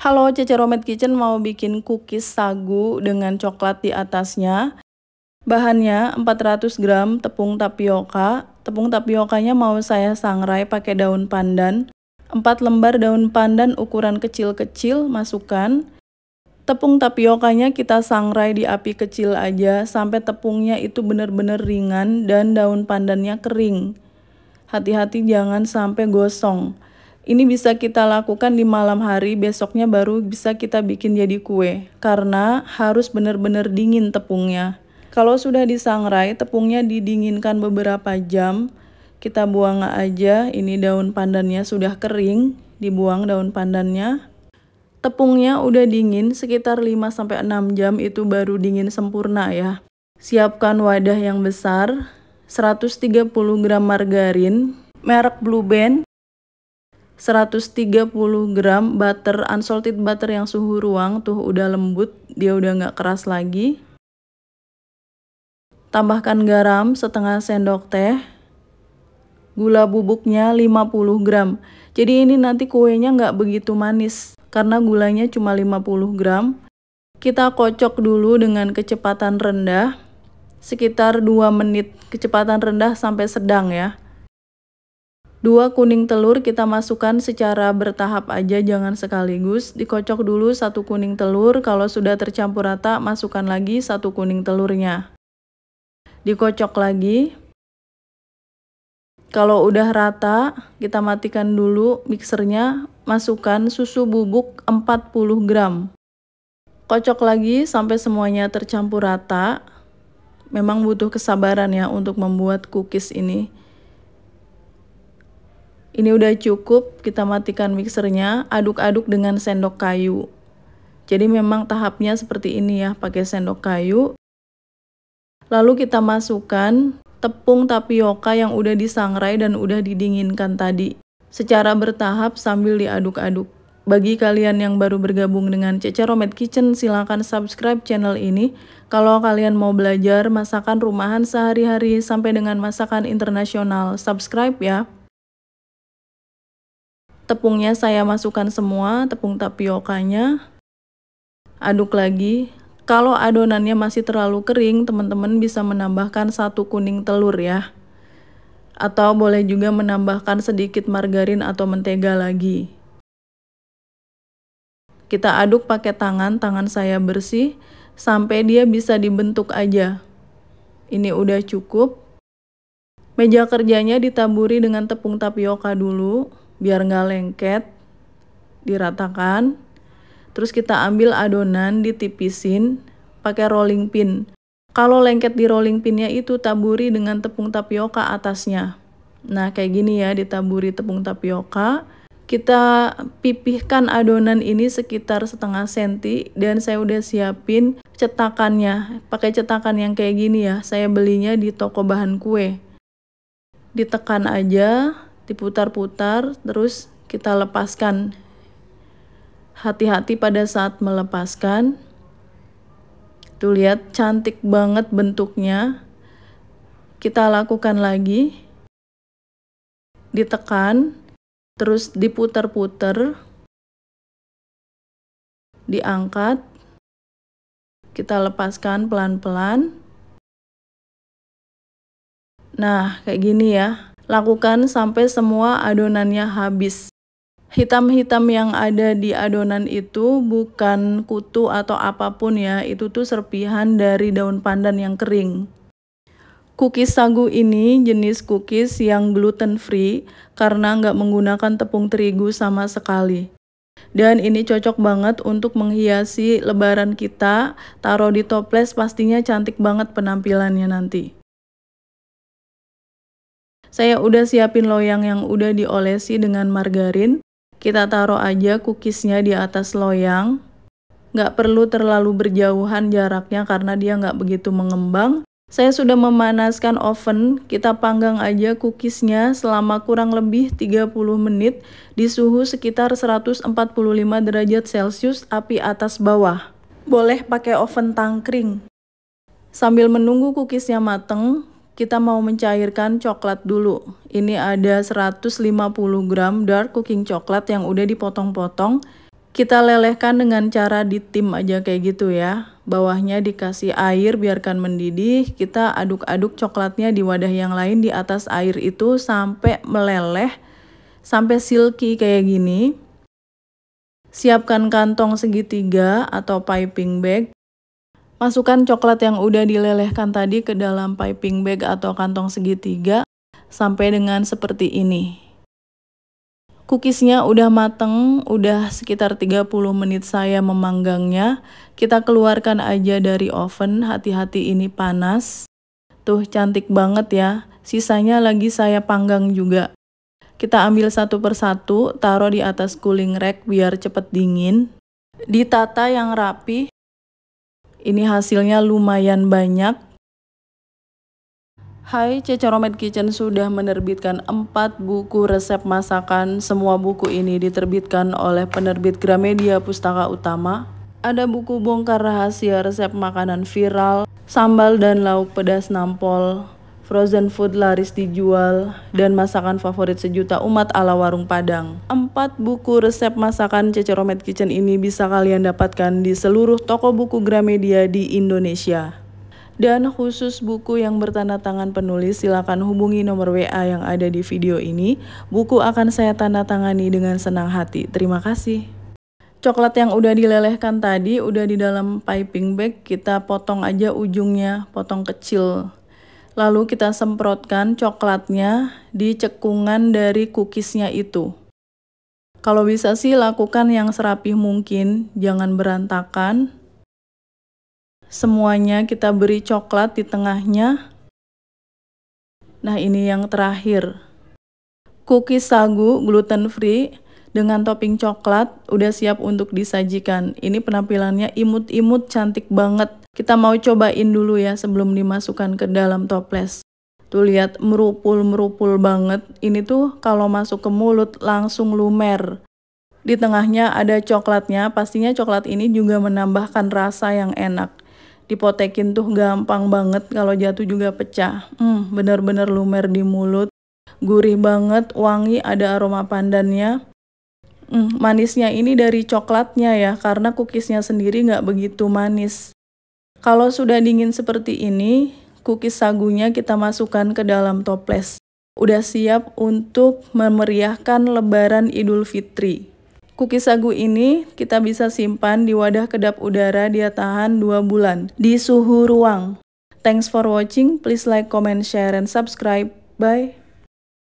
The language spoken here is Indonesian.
Halo, Cece Romet Kitchen mau bikin cookies sagu dengan coklat di atasnya. Bahannya 400 gram tepung tapioka. Tepung tapiokanya mau saya sangrai pakai daun pandan. 4 lembar daun pandan ukuran kecil-kecil masukkan. Tepung tapiokanya kita sangrai di api kecil aja sampai tepungnya itu benar-benar ringan dan daun pandannya kering. Hati-hati jangan sampai gosong. Ini bisa kita lakukan di malam hari, besoknya baru bisa kita bikin jadi kue. Karena harus benar-benar dingin tepungnya. Kalau sudah disangrai, tepungnya didinginkan beberapa jam. Kita buang aja, ini daun pandannya sudah kering, dibuang daun pandannya. Tepungnya udah dingin sekitar 5-6 jam itu baru dingin sempurna ya. Siapkan wadah yang besar. 130 gram margarin merek Blue Band, 130 gram butter unsalted butter yang suhu ruang, tuh udah lembut, dia udah nggak keras lagi. Tambahkan garam setengah sendok teh, gula bubuknya 50 gram. Jadi ini nanti kuenya nggak begitu manis karena gulanya cuma 50 gram. Kita kocok dulu dengan kecepatan rendah. Sekitar 2 menit, kecepatan rendah sampai sedang ya. 2 kuning telur kita masukkan secara bertahap aja, jangan sekaligus. Dikocok dulu 1 kuning telur, kalau sudah tercampur rata masukkan lagi 1 kuning telurnya. Dikocok lagi. Kalau udah rata, kita matikan dulu mixernya, masukkan susu bubuk 40 gram. Kocok lagi sampai semuanya tercampur rata. Memang butuh kesabaran ya untuk membuat cookies ini. Ini udah cukup, kita matikan mixernya, aduk-aduk dengan sendok kayu. Jadi memang tahapnya seperti ini ya, pakai sendok kayu. Lalu kita masukkan tepung tapioka yang udah disangrai dan udah didinginkan tadi. Secara bertahap sambil diaduk-aduk. Bagi kalian yang baru bergabung dengan Cece Romet Kitchen, silahkan subscribe channel ini. Kalau kalian mau belajar masakan rumahan sehari-hari sampai dengan masakan internasional, subscribe ya. Tepungnya saya masukkan semua, tepung tapiokanya. Aduk lagi. Kalau adonannya masih terlalu kering, teman-teman bisa menambahkan 1 kuning telur ya. Atau boleh juga menambahkan sedikit margarin atau mentega lagi. Kita aduk pakai tangan saya bersih sampai dia bisa dibentuk aja. Ini udah cukup. Meja kerjanya ditaburi dengan tepung tapioka dulu biar nggak lengket. Diratakan. Terus kita ambil adonan, ditipisin pakai rolling pin. Kalau lengket di rolling pinnya itu taburi dengan tepung tapioka atasnya. Nah kayak gini ya, ditaburi tepung tapioka. Kita pipihkan adonan ini sekitar setengah senti dan saya udah siapin cetakannya. Pakai cetakan yang kayak gini ya, saya belinya di toko bahan kue. Ditekan aja, diputar-putar, terus kita lepaskan. Hati-hati pada saat melepaskan. Tuh lihat, cantik banget bentuknya. Kita lakukan lagi. Ditekan. Terus diputar-putar, diangkat, kita lepaskan pelan-pelan. Nah, kayak gini ya. Lakukan sampai semua adonannya habis. Hitam-hitam yang ada di adonan itu bukan kutu atau apapun ya, itu tuh serpihan dari daun pandan yang kering. Cookies sagu ini jenis cookies yang gluten free karena nggak menggunakan tepung terigu sama sekali. Dan ini cocok banget untuk menghiasi lebaran kita, taruh di toples pastinya cantik banget penampilannya nanti. Saya udah siapin loyang yang udah diolesi dengan margarin. Kita taruh aja cookiesnya di atas loyang. Nggak perlu terlalu berjauhan jaraknya karena dia nggak begitu mengembang. Saya sudah memanaskan oven, kita panggang aja cookiesnya selama kurang lebih 30 menit di suhu sekitar 145 derajat Celcius, api atas bawah. Boleh pakai oven tangkring. Sambil menunggu cookiesnya mateng, kita mau mencairkan coklat dulu. Ini ada 150 gram dark cooking coklat yang udah dipotong-potong. Kita lelehkan dengan cara ditim aja kayak gitu ya. Bawahnya dikasih air, biarkan mendidih. Kita aduk-aduk coklatnya di wadah yang lain di atas air itu sampai meleleh, sampai silky kayak gini. Siapkan kantong segitiga atau piping bag. Masukkan coklat yang udah dilelehkan tadi ke dalam piping bag atau kantong segitiga sampai dengan seperti ini. Cookiesnya udah mateng, udah sekitar 30 menit saya memanggangnya. Kita keluarkan aja dari oven, hati-hati ini panas. Tuh cantik banget ya, sisanya lagi saya panggang juga. Kita ambil satu persatu, taruh di atas cooling rack biar cepet dingin. Ditata yang rapi. Ini hasilnya lumayan banyak. Hai, Ceceromet Kitchen sudah menerbitkan 4 buku resep masakan. Semua buku ini diterbitkan oleh penerbit Gramedia Pustaka Utama. Ada buku bongkar rahasia resep makanan viral, sambal dan lauk pedas nampol, frozen food laris dijual, dan masakan favorit sejuta umat ala warung Padang. 4 buku resep masakan Ceceromet Kitchen ini bisa kalian dapatkan di seluruh toko buku Gramedia di Indonesia. Dan khusus buku yang bertanda tangan penulis, silakan hubungi nomor WA yang ada di video ini. Buku akan saya tanda tangani dengan senang hati. Terima kasih. Coklat yang udah dilelehkan tadi, udah di dalam piping bag, kita potong aja ujungnya, potong kecil. Lalu kita semprotkan coklatnya di cekungan dari cookiesnya itu. Kalau bisa sih lakukan yang serapih mungkin, jangan berantakan. Semuanya kita beri coklat di tengahnya. Nah, ini yang terakhir. Cookies sagu gluten free dengan topping coklat udah siap untuk disajikan. Ini penampilannya imut-imut, cantik banget. Kita mau cobain dulu ya sebelum dimasukkan ke dalam toples. Tuh lihat, merupul-merupul banget. Ini tuh kalau masuk ke mulut langsung lumer. Di tengahnya ada coklatnya, pastinya coklat ini juga menambahkan rasa yang enak. Dipotekin tuh gampang banget, kalau jatuh juga pecah. Bener-bener lumer di mulut. Gurih banget, wangi, ada aroma pandannya. Manisnya ini dari coklatnya ya, karena cookiesnya sendiri nggak begitu manis. Kalau sudah dingin seperti ini, cookies sagunya kita masukkan ke dalam toples. Udah siap untuk memeriahkan Lebaran Idul Fitri. Cookies sagu ini kita bisa simpan di wadah kedap udara, dia tahan 2 bulan di suhu ruang. Thanks for watching, please like, comment, share, and subscribe. Bye.